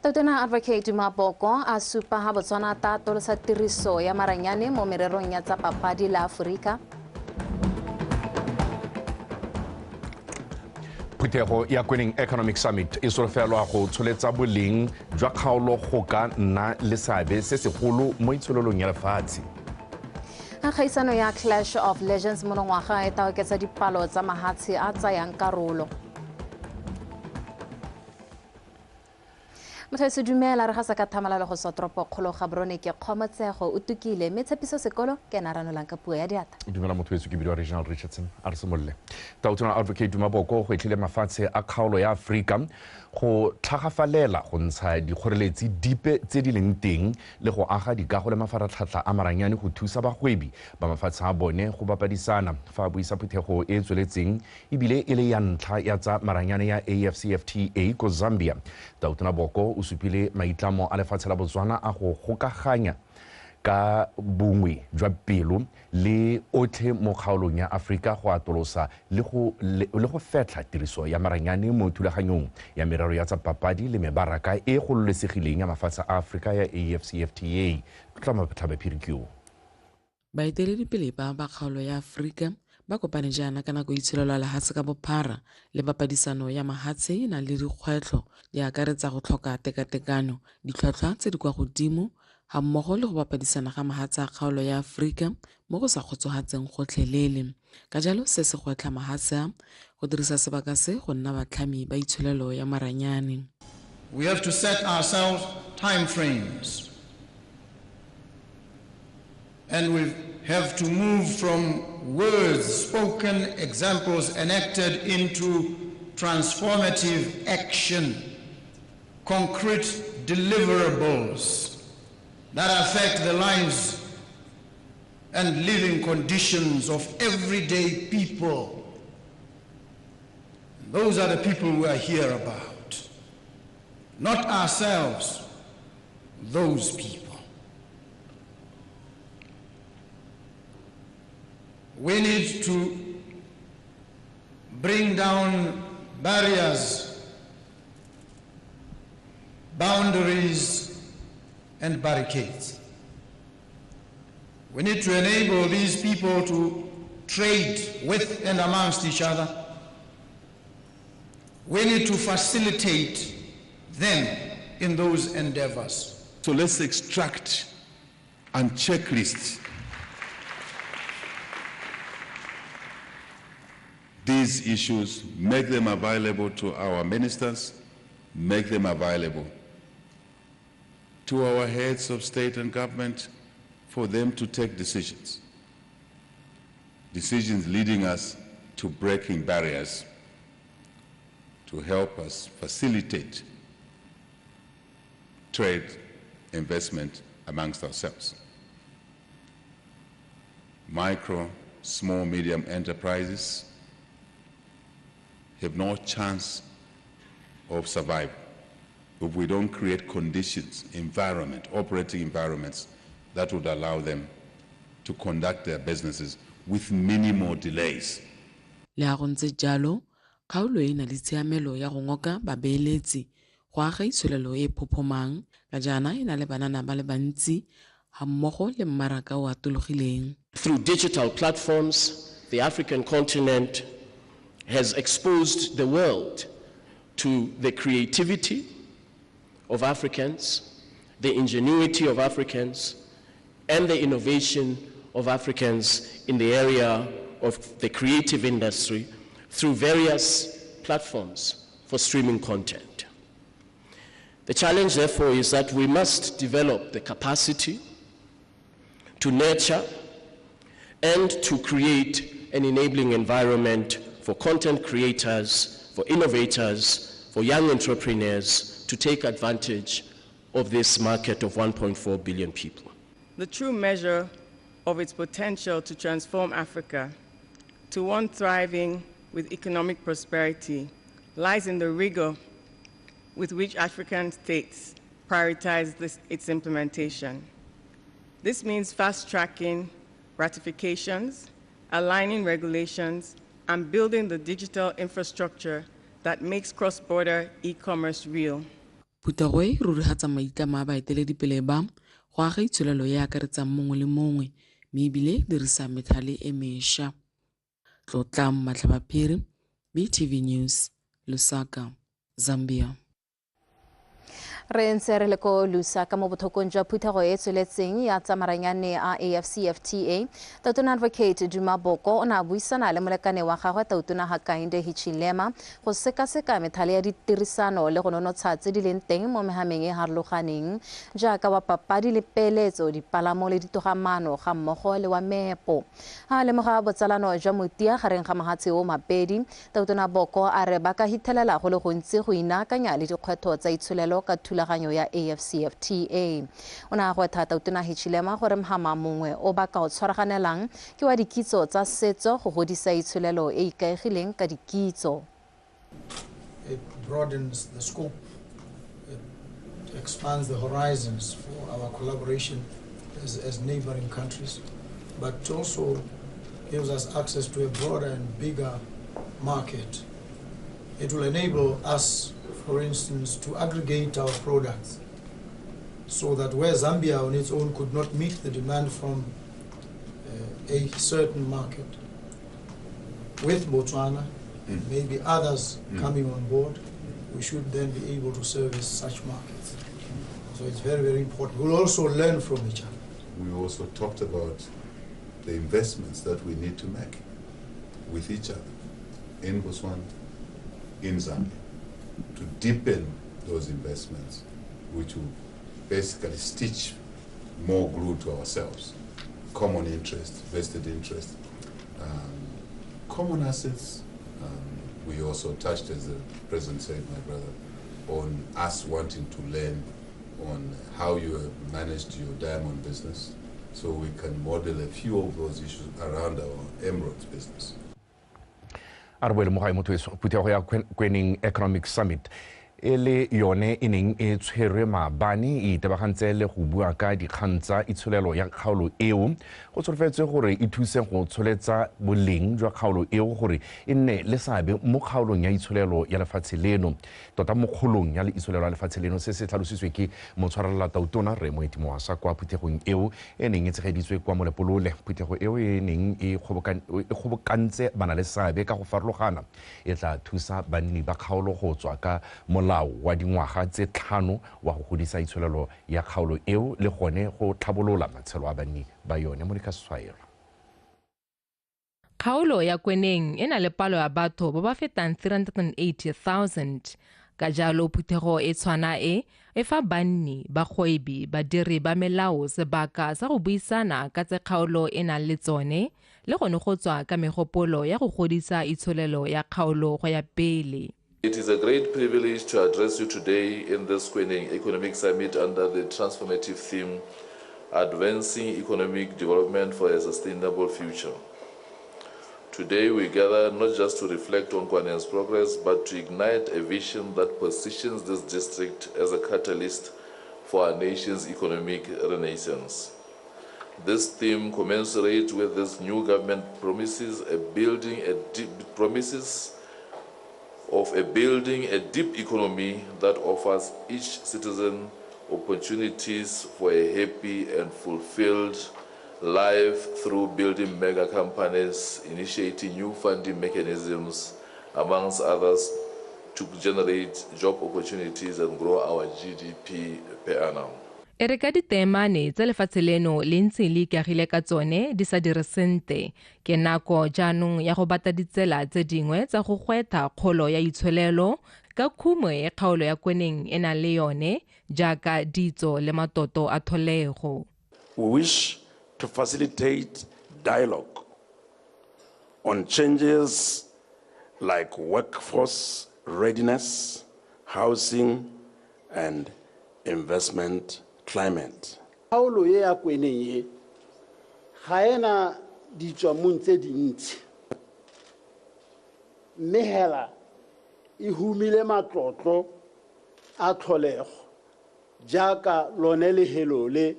Totona advocate Maboko a supa ha Botswana ta tolosa tiriso ya maranyane mo mererong ya tsa papadi la Afrika. Phuthego ya Kweneng Economic Summit e solofelwa go tsholetsa boleng jwa kgaolo go ka nna le seabe se segolo mo itshololong ya lefatshe. Kgaisano ya Clash of Legends monongwaga e tla oketsa dipalo tsa mahatshe a tsayang karolo. Mothaisi dumela re ga sa ka thamalalo go sotropo kgolo ga Brone ke kgomotsego o tukile mme tshepiso sekolo ke naranolang ka puo ya diata. Dumela mothaisi ke bidiwa Regional Richardson a re semolle. Tautona advocate Maboko go etlile mafatshe a kgaolo ya Afrika go tlhagafalela go ntsha dikgoreletsi dipe tse di leng teng le go aga dikago le mafaratlhatlha a maranyane go thusa bagwebi ba mafatshe a bone go bapadisana fa buisa phuthego e tsweletseng ebile e le ya ntlha ya tsa maranyane ya AfCFTA ko Zambia. Tautona Boko o supile maitlamo a lefatshe la Botswana a go gokaganya ka bongwe jwa pelo le otlhe mo kgaolong ya Afrika go atolosa le go fetla tiriso ya maranyane mo thulaganyong ya merero ya tsa papadi le mebaraka e gololesegileng ya mafatshe a Afrika ya AfCFTA. Tlama tlhabe phirikyo. Baeteledipele ba kgaolo ya Afrika ba kopane jaana ka nako itshelelo ya lehatshe ka bophara le bapadisano ya mahatshe e nang le dikgwetlho di akaretsa go tlhoka tekatekano, ditlhwatlhwa tse di kwa godimo ha mmogo le go bapadisana ga mahatshe a kgaolo ya Afrika mo go sa kgotsogatseng gotlhelele. Ka jalo se se gwetlha mahatshe a go dirisa sebaka se go nna batlhami ba itshelelo ya maranyane. We have to set ourselves time frames. And we have to move from words spoken, examples enacted into transformative action, concrete deliverables that affect the lives and living conditions of everyday people. Those are the people we are here about. Not ourselves, those people. We need to bring down barriers, boundaries, and barricades. We need to enable these people to trade with and amongst each other. We need to facilitate them in those endeavors. So let's extract and checklist these issues, make them available to our ministers, make them available to our heads of state and government for them to take decisions. Decisions leading us to breaking barriers to help us facilitate trade, investment amongst ourselves. Micro, small, medium enterprises have no chance of survival if we don't create conditions, operating environments that would allow them to conduct their businesses with minimal delays. Le a go ntse jalo, kgaolo e na le tshiamelo ya go ngoka babeeletsi go aga itsholelo e phophomang ka jaana e na le banana ba le bantsi ha mmogo le mmaraka o atologileng. Through digital platforms, the African continent has exposed the world to the creativity of Africans, the ingenuity of Africans, and the innovation of Africans in the area of the creative industry through various platforms for streaming content. The challenge, therefore, is that we must develop the capacity to nurture and to create an enabling environment for content creators, for innovators, for young entrepreneurs to take advantage of this market of 1.4 billion people. The true measure of its potential to transform Africa to one thriving with economic prosperity lies in the rigor with which African states prioritize its implementation. This means fast-tracking ratifications, aligning regulations, and building the digital infrastructure that makes cross-border e-commerce real. Phuthego e rurigatsa maitlamo a baeteledipele ba go aga itsholelo e akaretsang mongwe le mongwe mme ebile dirisa methale e mešwa. Tlotla Matlhabaphiri, BTV News, Lusaka, Zambia. Re ntse re le ko Lusaka mo bothokong jwa phuthego e tsweletseng ya tsamaranyane a AfCFTA. Tautona Advocate Dumaboko o ne a buisana le molekane wa gagwe Tautona Hakainde Hichilema go sekaseka methale ya ditirisano le go nonotsha tse di leng teng mo mehameng e harologaneng jaaka wa papadi le peeletso, dipalamo le ditogamano ga mmogo le wa meepo. A lemoga botsalano jwa motia gareng ga mahatshe o mapedi, Tautona Boko a re ba ka hithelela go le gontsi go inaakanya le dikgwetho tsa itsholelo ka thulaganyo ya AfCFTA. O ne a gwetha Tautona Hichilema gore mhama mongwe o ba ka o tshwaraganelang ke wa dikitso tsa setso go godisa itsholelo e ikaegileng ka dikitso. It broadens the scope, it expands the horizons for our collaboration as neighboring countries, but also gives us access to a broader and bigger market. It will enable us, for instance, to aggregate our products so that where Zambia on its own could not meet the demand from a certain market, with Botswana, maybe others coming on board, we should then be able to service such markets. So it's very, very important. We'll also learn from each other. We also talked about the investments that we need to make with each other in Botswana, in Zambia, to deepen those investments, which will basically stitch more glue to ourselves. Common interest, vested interest, common assets. We also touched, as the President said, my brother, on us wanting to learn on how you have managed your diamond business, so we can model a few of those issues around our emeralds business. Arboele mo ga motho e phuthego ya Kweneng Economic Summit ele yone e neng e tshwerwe maabane e tebagantse le go bua ka dikgang tsa itsholelo ya kgaolo eo go tsholofetswe gore e thuse go tsholetsa boleng jwa kgaolo eo gore e nne le seabe mo kgaolong ya itsholelo ya lefatshe leno tota mo kgolong ya itsholelo ya lefatshe leno se se tlhalositswe ke motshwarela Tautona re moetimo wa sa kwa phuthegong eo e neng e tshegeditswe kwa Molepolole. Phuthego eo e neng e kgobokantse bana le seabe ka go farologana e tla thusa banni ba kgaolo go tswa ka molao wa dingwaga tse 5 wa go godisa itsholelo ya kgaolo eo le gone go tlhabolola matshelo a banni ba yone mo dikaswaela. Kgaolo ya Kweneng e na le palo ya batho ba ba fetang 380,000 ka jalo phuthego e tshwana e fa banni bagwebi badiri ba melao sebaka sa go buisana ka tse kgaolo e nang le tsone le gone go tswa ka megopolo ya go godisa itsholelo ya kgaolo go ya pele. It is a great privilege to address you today in this Kweneng Economic Summit under the transformative theme, Advancing Economic Development for a Sustainable Future. Today we gather not just to reflect on Kweneng's progress, but to ignite a vision that positions this district as a catalyst for our nation's economic renaissance. This theme commensurates with this new government promises a building a deep economy that offers each citizen opportunities for a happy and fulfilled life through building mega companies, initiating new funding mechanisms, amongst others, to generate job opportunities and grow our GDP per annum. E re ka ditemane tsa lefatshe leno le ntse le ikagile ka tsone di sa dire sente ke nako jaanong ya go bata ditsela tse dingwe tsa go gwetha kgolo ya itsholelo ka khumo e kgaolo ya Kweneng e nang le yone jaaka ditso le matoto a tholego. We wish to facilitate dialogue on changes like workforce readiness, housing, and investment climate. Kgaolo ye ya Kweneng ye ga ena ditswamong tse dintsi mme hela e humile matlotlo a tlholego jaaka lone le helole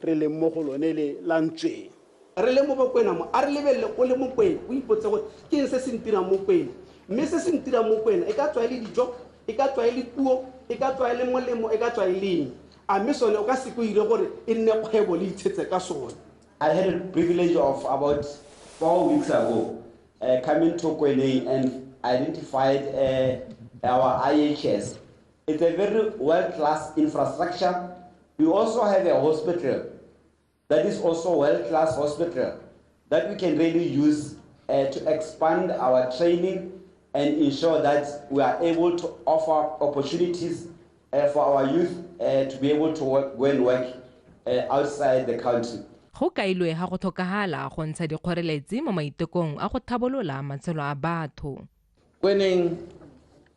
re le mo go lone le lantsweng re le mo bokwena mo a re lebelle o le mo kwena o ipotse go ke se se ntira mo kwena mme se se ntira mo kwena e ka tswa ile dijo e ka tswa ile puo e ka tswa e le molemo e ka tswa e leng a mme sone o ka se ko ire gore e nne kgwebo le itshetse ka sone. I had a privilege of about 4 weeks ago coming to Kweneng and identified our IHS. It's a very world-class infrastructure. We also have a hospital that is also a world-class hospital that we can really use to expand our training and ensure that we are able to offer opportunities for our youth to be able to go and work outside the country. Go kailwe ha go tlhokagala go ntsha dikgoreletsi mo maitekong a go thabolola matshelo a batho. Kweneng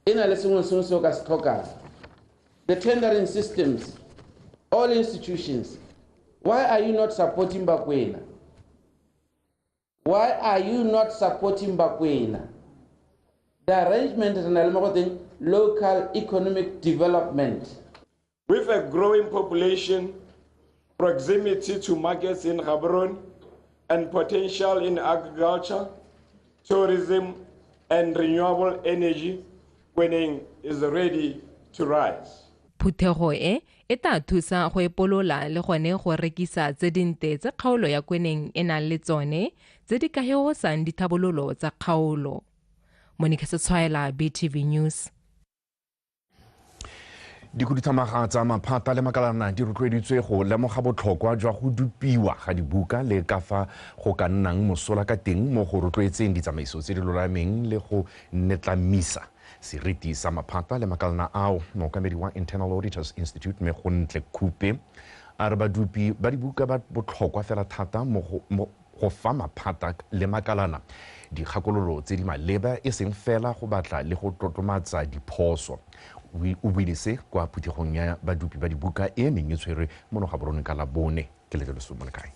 ina le sengwe se o ka se tlhokang. The tendering systems, all institutions, why are you not supporting Bakwena? Why are you not supporting Bakwena? The arrangement is an local economic development. With a growing population, proximity to markets in Gaborone, and potential in agriculture, tourism, and renewable energy, Kweneng is ready to rise. Phuthego e ta thusa go epolola le gone go rekisa tse dinte tse kgaolo ya Kweneng e nang le tsone tse di ka hegosang dithabololo tsa kgaolo. Monica SETSWANA, BTV News. Dikhuduthamaga tsa maphata le makalana di rotloeditswe go lemoga botlhokwa jwa go dupiwa ga dibuka le ka fa go ka nnang mosola ka teng mo go rotloetseng ditsamaiso tse di lolameng le go netlamisa seriti sa maphata le makalana ao. Mookamedi wa Internal Auditors Institute Megontle Khupe a re badupi ba dibuka ba botlhokwa fela thata mo go fa maphata le makalana dikgakololo tse di maleba e seng fela go batla le go tlotlomatsa diphoso. O buile se kwa phuthegong ya badupi ba dibuka e neng e tshwerwe mo Gaborone ka Labone ke Letleleso mo lekae.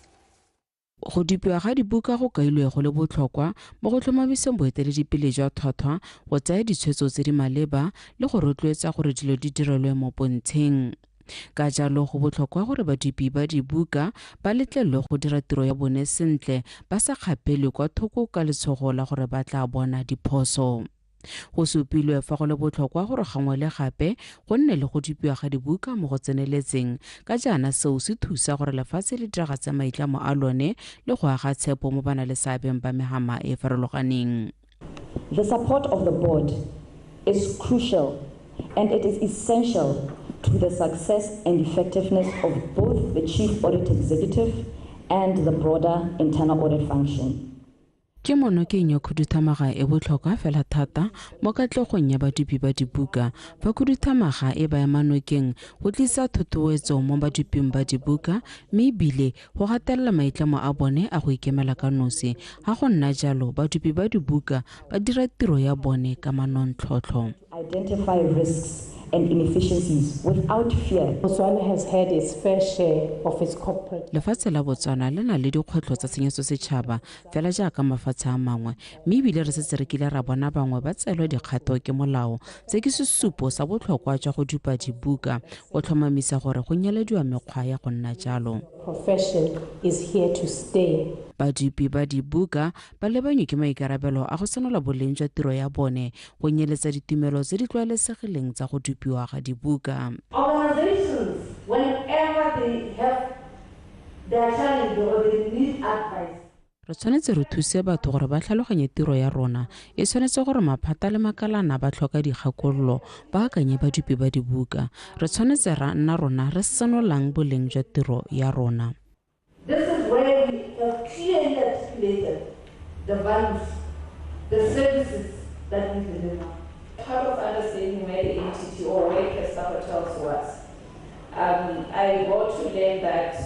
Go dupiwa ga dibuka go kailwe go le botlhokwa mo go tlhomamiseng boeteledipele jwa tlhotlhwa go tsaya ditshwetso tse di maleba le go rotloetsa gore dilo di direlwe mo pontsheng. Ka jalo go botlhokwa gore badupi ba dibuka ba letlelwe go dira tiro ya bone sentle ba sa kgapelwe kwa thoko ka letshogo la gore ba tla bona diphoso. Go supilwe fa go le botlhokwa gore gangwe le gape go nne le go dupiwa ga dibuka mo go tseneletseng ka jaana seo se thusa gore lefatshe le diragatse maitlamo a lone le go aga tshepo mo bana le seabeng ba megama e farologaneng. The support of the board is crucial and it is essential to the success and effectiveness of both the Chief Audit Executive and the broader internal audit function. Ke monokeng ya khuduthamaga e botlhokwa fela thata mo katlegong ya badupi ba dibuka fa khuduthamaga e ba manokeng go tlisa thothoetso mo baduping ba dibuka mme ebile go gatelela maitlamo a bone a go ikemela ka nosi ga go nna jalo badupi ba dibuka ba dira tiro ya bone ka manontlhotlho. Identify risks and inefficiencies without fear. Botswana has had its fair share of its corporate. Lefatshe la Botswana le na le dikgwetlho tsa tshenyetso setšhaba fela jaaka mafatshe a mangwe mme ebile re setse re kile ra bona bangwe ba tseelwa dikgato ke molao tse ke sesupo sa botlhokwa jwa go dupa dibuka go tlhomamisa gore go nyelediwa mekgwa ya go nna jalo. Profession is here to stay. Badupi ba dibuka ba lebanywe ke maikarabelo a go senola boleng jwa tiro ya bone go nyeletsa ditumelo tse di tlwaelesegileng tsa go dupiwa ga dibuka. Organizations, whenever they have their challenge or they need advice, re tshwanetse re thuse batho gore ba tlhaloganye tiro ya rona e tshwanetse gore maphata le makalana ba tlhoka dikgakololo ba akanye badupi ba dibuka re tshwanetse ra nna rona re senolang boleng jwa tiro ya rona. This is where we have clearly articulated the values, the services that we deliver. Part of understanding where the entity or where Prestapatels was, I got to learn that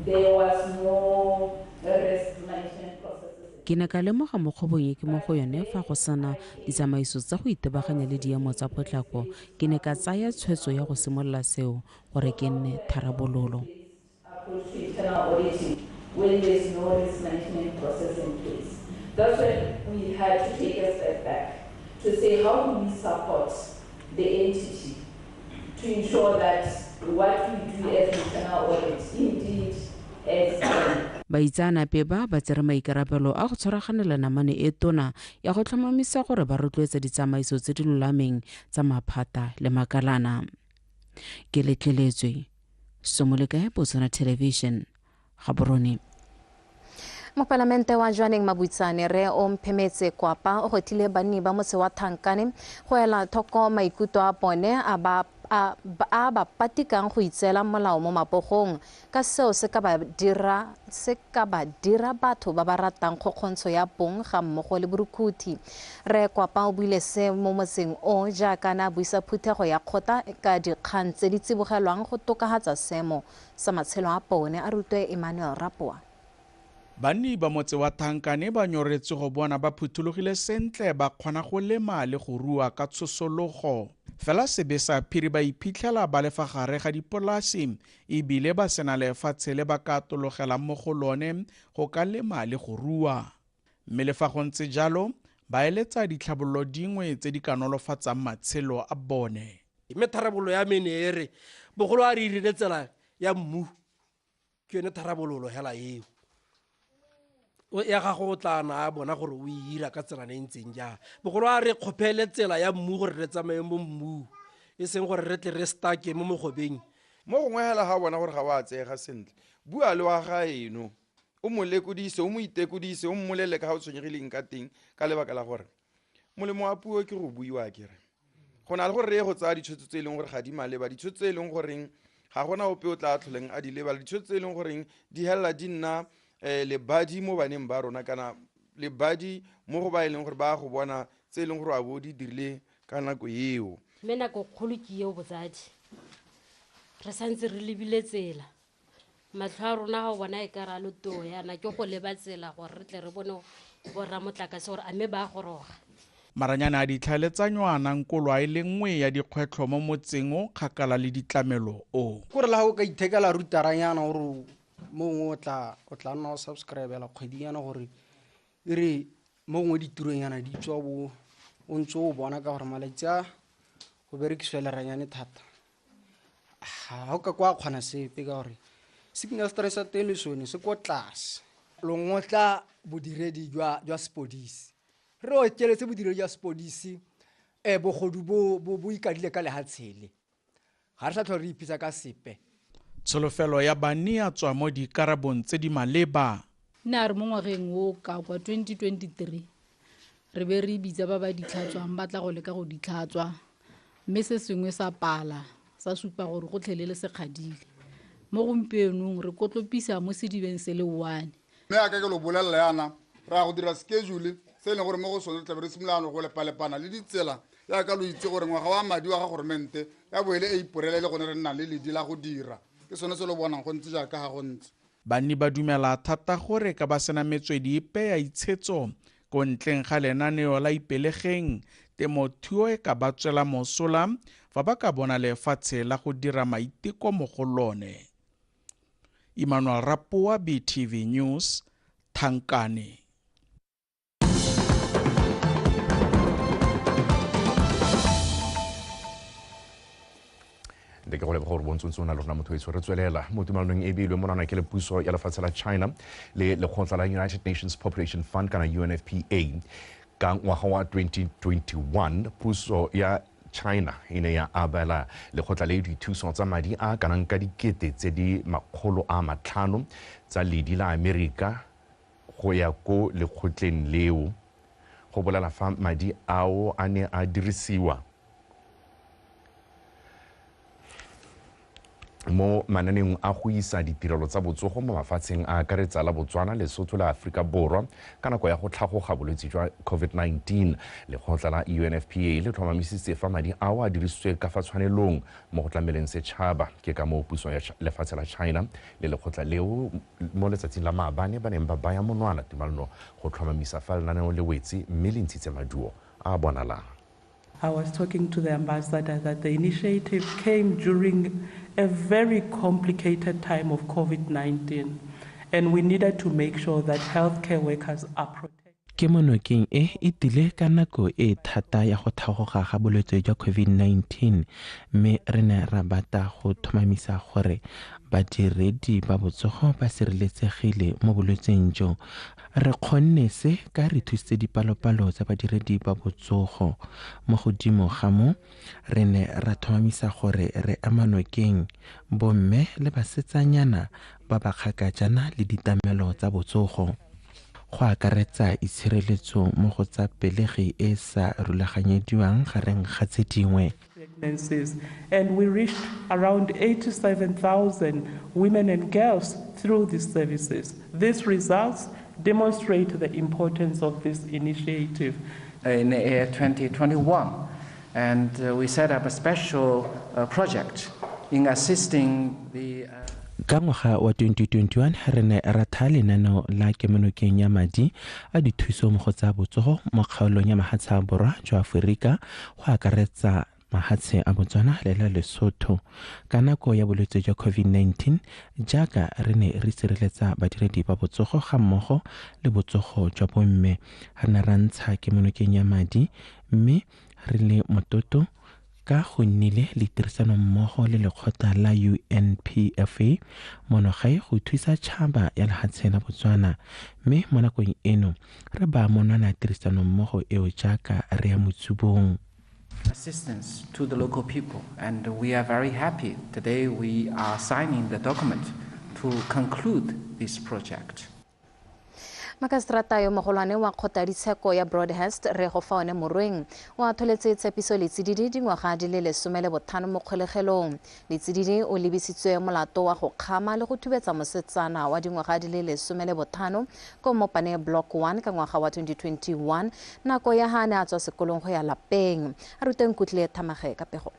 there was no risk management processes. Ke ne ka lemoga mo kgobong e ke mo go yone fa go sana ditsamaiso tsa go itebaganya le diemo tsa potlako ke ne ka tsaya tshwetso ya go simolola seo gore ke nne tharabololo. Internal auditing when there's no risk management process in place. That's when we had to take a step back to say how do we support the entity to ensure that what we do as internal audit indeed is Baitsanape ba tsere maikarabelo a go tshwaraganela namane e tona ya go tlhomamisa gore ba rotloetsa ditsamaiso tse di lolameng tsa maphata le makalana. Ke letleletswe Somolekae, Botswana Television, Gaborone. Mopalamente wa Jwaneng Mabutsane re o mphemetse kwapa o gotile banni ba motse wa Thankane go ela thoko maikutlo a bone a ba patikang go itsela molao mo mapogong ka seo se ka ba dira batho ba ba ratang kgokontsho ya bong ga mmogo le borukhuthi. Re kwapa o buile se mo motseng o jaaka na buisa phuthego ya kgota ka dikgang tse di tsibogelwang go tokahatsa seemo sa matshelo a bone. A rutwe Emmanuel Rapoa. Banni ba motse wa Thankane ba nyoretse go bona ba phuthulogile sentle ba kgona go lema le go rua ka tsosologo. Fela sebe sa phiri ba iphitlhela ba lefa gare ga dipolasi ebile ba sena lefatshe le ba ka tologelang mo go lone go ka lema le go rua. Mme le fa go ntse jalo ba eletsa ditlhabololo dingwe tse di ka nolofatsang matshelo a bone. Mme tharabololo ya mene ere bogolo a re irile tsela ya mmu ke yone tharabololo hela eo. Ya ga go tla na bona gore o ira ka tsela ne ntseng ja bogolo a re kgopele tsela ya mmu gore re tsamaye mo mmu e seng gore re tle re stake mo mogobeng mo gongwe hela ga bona gore ga wa tsega sentle bua le wa gaeno o mo lekodise o mo itekodise o mmolele ka ga o tshwenyegileng ka teng ka lebaka la gore molemo wa puo ke go buiwa kere go na le gore re go tsaya ditshwetso tse e leng gore ga di maleba ditshwetso tse e leng goreng ga gona ope o tla tlholeng a di lebala ditshwetso tse e leng goreng di helela di nna lebadi mo baneng ba rona kana lebadi mo go ba e leng gore ba go bona tse e leng gore a bo di dirile ka nako eo. Mme nako kgolo ke eo botsadi re santse re lebile tsela matlho a rona ga o bona e ka ra loto yana ke go leba tsela gore re tle re bone borra motlakase gore a mme ba goroga. Maranyana a ditlhaeletsanywana nkolo a ile nngwe ya dikgwetlho mo motseng o kgakala le ditlamelo o. Gore la go ka ithekela rutaranyana gore mongwe o tla nna o subscribe-ela kgwedi yana gore e re mongwe ditirong yana di tswa bo o ntse o bona ka gore malatsi a go berekiswa leranyane thata ga o ka kwa kgona sepe ka gore signal stress sa teng le sone se ko tlase longotla bodiredi jwa sepodisi re o keletse bodiredi jwa sepodisi bogodu bo ikadile ka lehatshele ga re sa tlhole re ipitsa ka sepe. Tsholofelo ya banni a tswa mo dikarabong tse di maleba. Nna re mo ngwageng o ka kwa 2023 re be re bitsa ba ditlhatswang ba tla go leka go ditlhatswa mme se sengwe sa pala sa supa gore go tlhelele se kgadile mo gompienong re kotlopisa mo sedibeng se le 1 mme a ka ke lo bolela yana ra go dira schedule se le gore mo go sone tla re simolano go lepalepana le ditsela ya ka lo itse gore ngwaga wa madi wa ga gormente ya boele e iporele le gone re nna le ledi la go dira ke sone se lo bonang go ntse jaaka ga go ntse. Banni ba dumela thata gore ka ba sena metswedi epe ya itshetso ko ntleng ga lenaneo la ipelegeng temothuo e ka ba tswela mosola fa ba ka bona lefatshe la go dira maiteko mo go lone. Emmanuel Rapoa, BTV News, Thankane. De ke go leba gore bontsona le rona motho e tshwere tswelela mo tumalanong e beilwe mo nana ke le puso ya lefatshe la China le lekgotla la United Nations Population Fund kana UNFPA ka ngwaga wa 2021 puso ya China ine ya abela lekgotla le dithuso tsa madi a kana ka dikete tse di 500 tsa ledi la America go ya ko lekgotleng leo go bolela fa madi ao a ne a dirisiwa mo mananeng a go isa ditirelo tsa botsogo mo mafatsheng a akaretsa la Botswana, Lesotho la Afrika Borwa ka nako ya go tlhagoga bolwetse jwa COVID-19. Lekgotla la UNFPA le tlhomamisitse fa madi ao a dirisitswe ka fa tshwanelong mo go tlameleng setšhaba ke ka mo puso ya lefatshe la China le lekgotla leo mo letsatsing la maabane ba neng ba baya monwana tumalano go tlhomamisa fa lenaneo le wetse mme le ntshitse maduo a bonalang. I was talking to the ambassador that the initiative came during a very complicated time of COVID-19, and we needed to make sure that healthcare workers are protected. Kemonokeng e tile ka nako e thata ya go thagoga ga bolwetse jwa COVID-19 mme re ne ra batla go thomamisa gore badiredi ba botsogo ba sireletsegile mo bolwetseng jo. Re kgonne se ka re thusitse dipalopalo tsa badiredi ba botsogo. Mo godimo ga mo re ne ra thomamisa gore re amanokeng bomme le basetsanyana ba ba kgakajana le ditamelo tsa botsogo. Go akaretsa itshireletso mo go tsa pelegi e sa rulaganyediwang gareng ga tse dingwe. And we reached around 87,000 women and girls through these services. These results demonstrate the importance of this initiative. In 2021, and we set up a special project in assisting the Ka ngwaga wa 2021 re ne ra tha lenaneo la kemonokeng ya madi a dithuso mo go tsa botsogo mo kgaolong ya mahatshe a borwa jwa Aforika go akaretsa mahatshe a Botswana le la Lesotho ka nako ya bolwetse jwa COVID-19 jaaka re ne re sireletsa badiredi ba botsogo ga mmogo le botsogo jwa bomme. Re ne ra ntsha kemonokeng ya madi mme re le mototo ka go nnile le tirisano mmogo le lekgotla la UNPFA monogae go thusa tšhaba ya lehatshe la Botswana mme mo nakong eno re ba monana tirisano mmogo eo jaaka re ya motsubong. Assistance to the local people, and we are very happy today we are signing the document to conclude this project. Makastrata yo mogolwane wa kgotaditsheko ya Broadhurst re go fa one morweng wa tholetse tshepiso letsididi dingwaga di le 15 mo kgolegelong. Letsididi o lebisitswe molato wa go kgama le go thubetsa mosetsana wa dingwaga di le 15 ko mopane block 1 ka ngwaga wa 2021 nako ya ha ne a tswa sekolong go ya lapeng. A ruteng kutlile Thamage ka pego.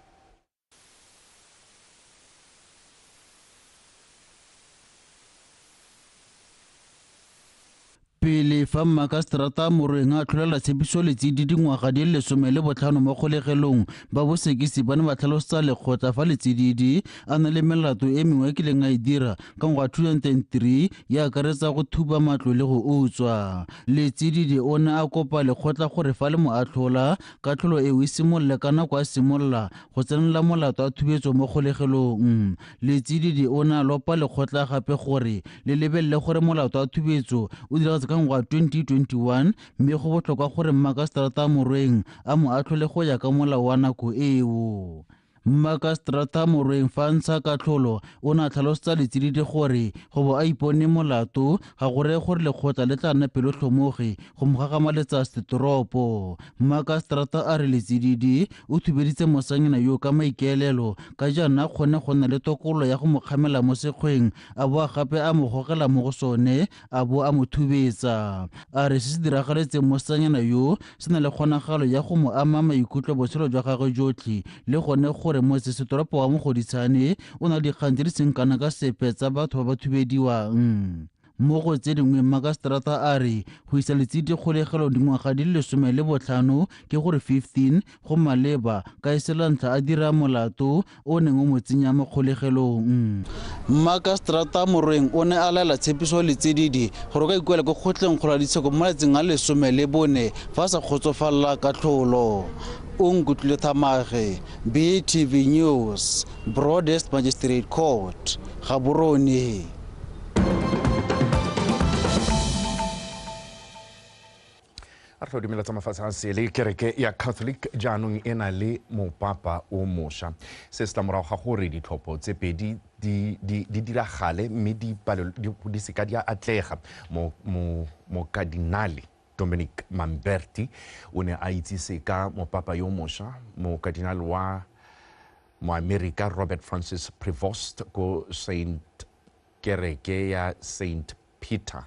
Pele fa Makastrata morweng a tlholela tshepiso letsididi dingwaga di le 15 mo kgolegelong ba bosekisi ba ne ba tlhalosetsa lekgotla fa letsididi a na le melato e mengwe kileng a e dira ka ngwaga 2003 ya akaretsa go thuba matlo le go utswa. Letsididi o ne a kopa lekgotla gore fa le mo atlhola katlholo eo e simolole ka nako a simolola go tsenela molato a thubetso mo kgolegelong. Letsididi o ne a lopa lekgotla gape gore le lebelele gore molato a thubetso o dira ka ngwaga 2021 mme go botlhokwa gore Makastrata morweng a mo atlhole go ya ka molao wa nako eo. Makastrata morweng fa ntsha katlholo o ne a tlhalosetsa letsididi gore go bo a ipone molato ga go reye gore lekgotla le tla nna pelotlhomogi go mo gagamaletsa setoropo. Makastrata a re letsididi o thubeditse mosanyana yo ka maikaelelo ka jaana a kgone go nna le tokolo ya go mo kgamela mo sekgweng a boa gape a mo gogela mo go sone a bo a mo thubetsa. A re se se diragaletseng mosanyana yo se na le kgonagalo ya go mo ama maikutlo botshelo jwa gagwe jotlhe le gone gore motsesetoropo wa Mogoditshane o na dikgang tse di seng kana ka sepe tsa batho ba ba thubediwang. Mo go tse dingwe Makastrata a re go isa letsididi kgolegelo dingwaga di le 15 ke gore 15 go maleba ka eselantla a dira molato o neng o mo tsenya mo kgolegelong. Makastrata morweng o ne a laela tshepiso letsididi gore ka ikuela ko kgotleng kgolwaditsheko mo malatsing a 14 fa a sa kgotsofalela katlholo. Unkutlile Thamage, BTV News, Broadhurst Magistrate Court, Gaborone. A re dumela tsa mafatshe a sele kereke ya Catholic jaanong e na le mopapa o mošwa. Se se tla morago ga gore ditlhopho tse pedi di diragale mme di seka di a atlega mo kardinale Dominic Mamberti o ne a itsise ka mopapa yo mošwa mo kardinale wa moamerika Robert Francis Prevost ko kereke ya St. Peter.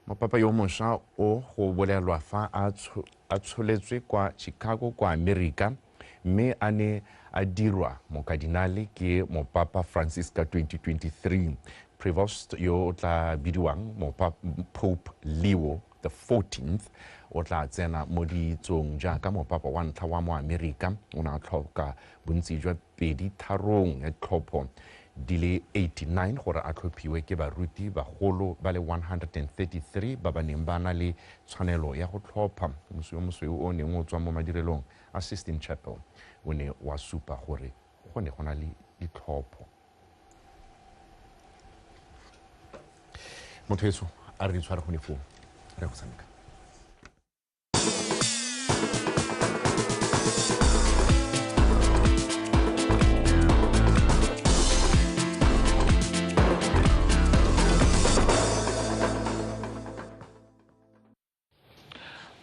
Mopapa yo mošwa o go bolelwa fa a tsholetswe kwa Chicago kwa Amerika mme a ne a dirwa mokardinale ke mopapa Francis ka 2023. Prevost yo o tla bidiwang Pope Leo the 14th o tla tsena mo ditsong jaaka mopapa wa ntlha wa mo Amerika o na tlhoka bontsi jwa 2/3 ya tlhopho di le 89 gore a tlhophiwe ke baruti bagolo ba le 133 ba ba neng ba na le tshwanelo ya go tlhopha. Mosweu o neng o tswa mo madirelong a Sistine Chapel o ne wa supa gore go ne go na le ditlhopho. Motho yeso a re di tshware go ne foo re go tshameka.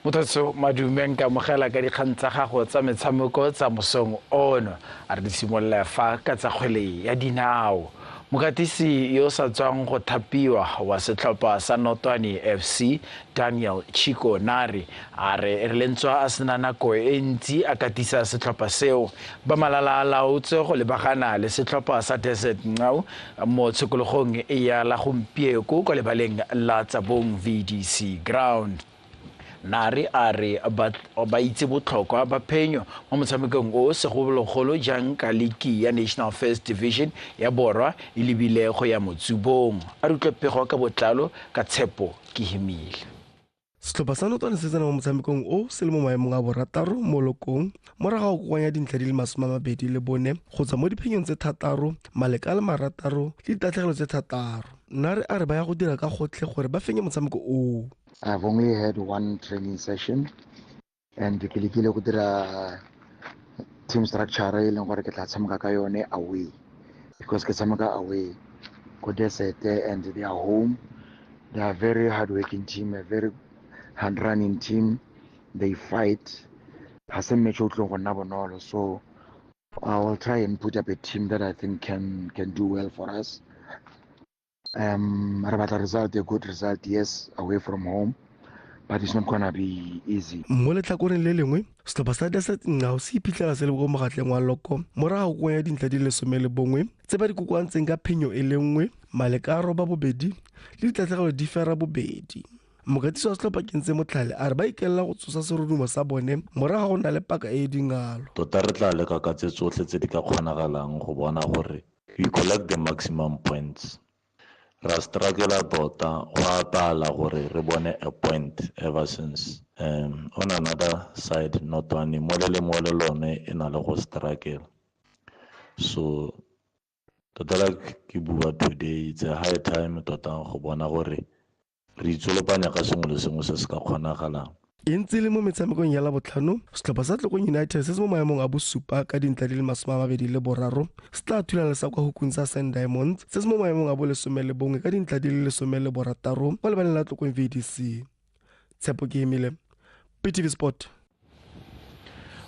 Motho madumeng ka mogela ka dikgang tsa gago tsa metshameko tsa mosong ono a re di simolola fa ka tsa kgwele ya dinao. Mokatisi yo sa tswang go thapiwa wa setlhopha sa Notwane FC Daniel Chico Nari a re lentswa a sena nako e ntsi a katisa setlhopha seo ba malala laotse go lebagana le setlhopha sa Desert Ngau mo tshokologong e ya la gompieko ko lebaleng la Tsabong VDC ground. Nari a re ba itse botlhokwa ba phenyo mo motshamekong o segologolo jang ka liki ya National First Division ya Borwa e lebile go ya motsubong. A re utlwepego ka botlalo ka Tshepo ke Himile. Setlhopha sa Notwane se tsena mo motshamekong o se le mo maemong a borataro mo lokong morago go kokoanya dintlha di le 24 go tswa mo diphenyong tse 6 maleka a le marataro le ditatlhegelo tse 6. Nari a re ba ya go dira ka gotlhe gore ba fenye motshameko o. I've only had one training session and ke lekile go dira team structure e leng gore ke tla tshameka ka yone away because ke tshameka away go Desert and they are home. They are a very hard-working team, a very hard-running team. They fight. So I will try and put up a team that I think can do well for us. Result, a good result, yes, away from home, but it's not gonna be easy. Mo letlhakoreng le lengwe setlhopha sa Desert Ngau se iphitlhela se le go mogatleng wa loko morago go ya dintlha di le 11 tse ba di kokoantseng ka phenyo e le nngwe maleka a roba bobedi le ditatlhegelo di fera bobedi. Mokatisi wa setlhopha kentse motlhale a re ba ikelela go tsosa serodumo sa bone morago go na le paka e dingalo. Tota re tla leka ka tse tsotlhe tse di ka kgonagalang go bona gore we collect the maximum points. Ra struggle tota go atala gore re bone a point ever since. On another side, Notwane mo le lone e na le go struggle. So tota like ke bua today, it's a high time tota go bona gore re itsolopanya ka sengwe le sengwe se se ka kgonagalang. E ntse le mo metshamekong ya la botlhano setlhopha sa Tlokong United se se mo maemong a bosupa ka dintlha di le 23 se tla thulana le sa kwa hukung sa Sun Diamonds se se mo maemong a bo 11 ka dintlha di le 16 mo lebaleng la Tlokong VDC. Tshepo ke Himile, PTV Sport.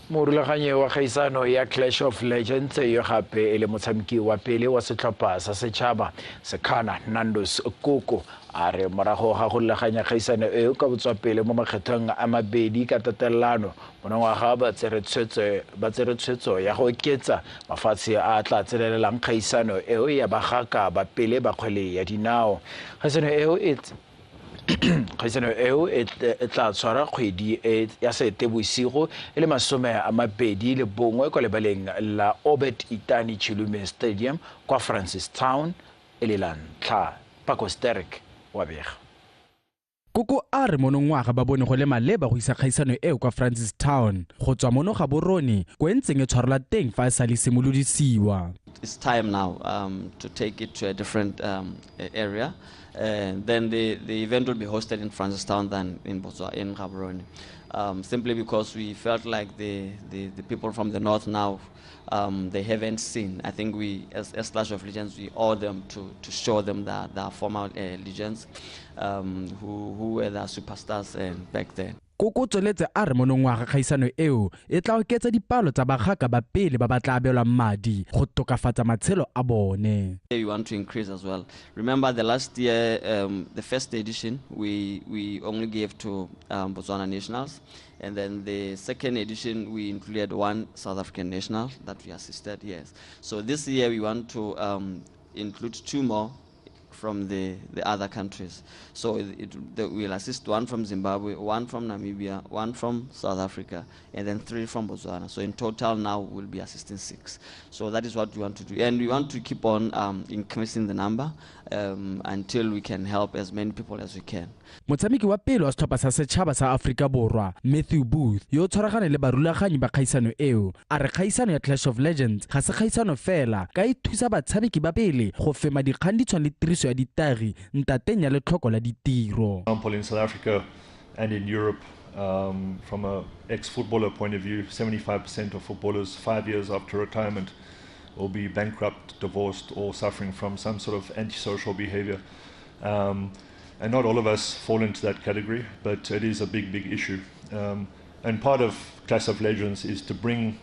Morulaganyi wa kgaisano ya Clash of Legends yo gape e le motshameki wa pele wa setlhopha sa setšhaba Sekana Nandos Koko a re morago ga go rulaganya kgaisano eo ka botswapele mo makgethong a mabedi ka tatelano monongwaga ba tsere tshwetso ya go oketsa mafatshe a tla tsenelelang kgaisano eo ya bagaka ba pele ba kgwele ya dinao. Kgaisano eo e tla tshwara kgwedi ya Seetebosigo e le 21 kwa lebaleng la Obert Itani Chilume Stadium kwa Francistown e le la ntlha. Paco Sterek wa bega. Koko a re monongwaga ba bone go le maleba go isa kgaisano eo kwa Francistown go tswa mono ga borone ko entseng e tshwarela teng fa e sa le simolodisiwa. It's time now to take it to a different area. Then the event will be hosted in Francistown than in Botswana, in Gaborone. Simply because we felt like the people from the north now, they haven't seen. I think we, as Clash of Legends, we owe them to show them the former legends who were the superstars back then. Koko tsweletse a re monongwaga kgaisano eo e tla oketsa dipalo tsa bagaka ba pele ba ba tla abelwa madi go tokafatsa matshelo a bone. We want to increase as well. Remember the last year, the first edition, we only gave to Botswana nationals. And then the second edition, we included one South African national that we assisted, yes. So this year we want to include 2 more from the other countries. So we'll assist 1 from Zimbabwe, 1 from Namibia, 1 from South Africa, and then 3 from Botswana. So in total now we'll be assisting 6. So that is what we want to do. And we want to keep on increasing the number until we can help as many people as we can. Motshameki wa pele wa setlhopha sa setšhaba sa Afrika Borwa Matthew Booth yo o tshwaragane le barulaganyi ba kgaisano eo a re kgaisano ya Clash of Legends ga se kgaisano fela ka e thusa batshameki ba pele go fema dikgang di tshwana le tiriso ya ditagi ntateng ya letlhoko la ditiro. In South Africa and in Europe, from an ex-footballer point of view, 75% of footballers 5 years after retirement will be bankrupt, divorced, or suffering from some sort of antisocial behavior. And not all of us fall into that category, but it is a big, big issue. And part of Clash of Legends is to bring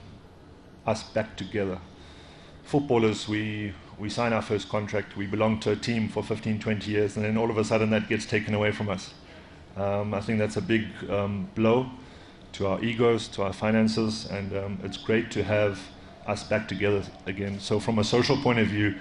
us back together. Footballers, we sign our first contract, we belong to a team for 15, 20 years, and then all of a sudden that gets taken away from us. I think that's a big blow to our egos, to our finances, and it's great to have us back together again. So from a social point of view,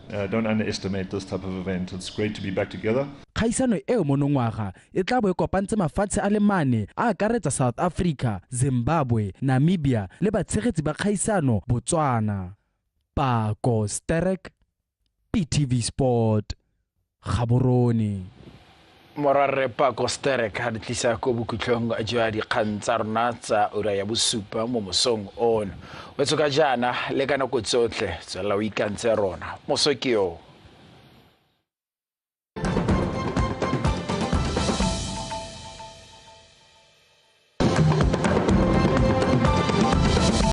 don't underestimate this type of event. It's great to be back together. Kgaisano eo monongwaga e tla bo e kopantse mafatshe a le mane a akaretsa South Africa, Zimbabwe, Namibia le batshegetsi ba kgaisano Botswana. Pako Sterek, PTV Sport, Gaborone. Morare Pako Sterek ha di tlisa ko bokhutlhong jwa dikgang tsa rona tsa ura ya bosupa mo mosong ono. O tsoka jana le ka nako tsotlhe tsela o ikantse rona. Mosokio.